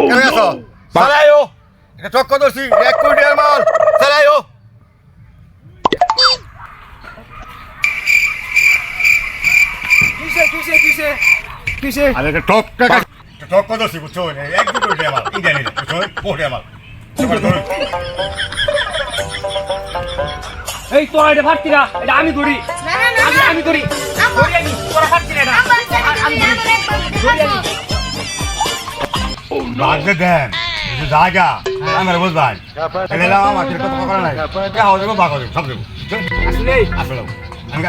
কেন আছো চালাইও এটা চক্কর দোষী 1 কোটি টাকার মাল চালাইও কিসে আরে এটা চক্কর দোষী বুঝছো 1 কোটি টাকা মাল ইন্ডিয়ানি বুঝছো কোটি মাল এই তোরা এটা পারতি না এটা আমি করি আমি করি আমি তোরা পারতি না লাগবে দেন কিছু জায়গা আমার বুঝবাই এলে আমার কথা করা নাই কে হাও দেবো বাগ দেবো সব দেবো আসলে আসলে আমি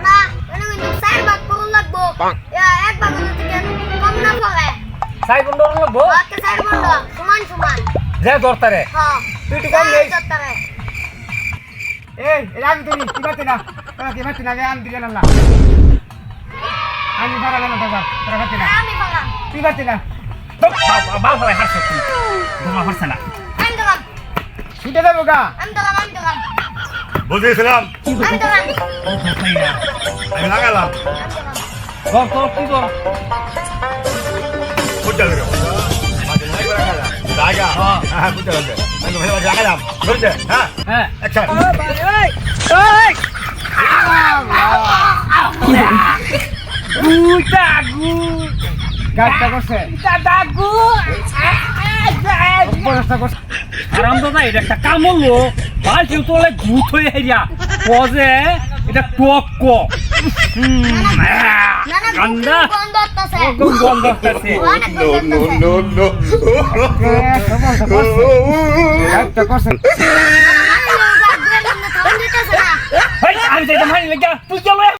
না মানে কিন্তু 4 ভাগ করুন লাগবো এক ভাগ থেকে কম না পড়ে সাই বন্ধ লাগবো ওকে 4 বন্ধ সমান যে দরতারে হ্যাঁ তুই একটু কম নেই দরকারে এই এটা আমি করি কি পারতি না তোরা কি পারতি না আমি দিলে না আমি পারা না তোরা পারতি না আমি পারলাম তুই পারতি না বাবা ভাই হাসছ তুই তোমার হাসছ না আমি দিলাম ছুটে দেবো গা আমি দিলাম বুঝেছিলাম আমি দিলাম আমি লাগালাম বল তোর কি কর বুঝতে পারো জায়গা হ্যাঁ বুঝতে পারবে আমি ভালো লাগালাম বুঝতে হ্যাঁ হ্যাঁ আচ্ছা গাছটা করছে আরাম দাদা এটা একটা কামড়লো বালতির তোলে ভূত হয়ে হেরিয়া পজে এটা টক গন্ধা গন্ধ হচ্ছে গন্ধ হচ্ছে no আমি তো এটা মানি লেগে তুই চলো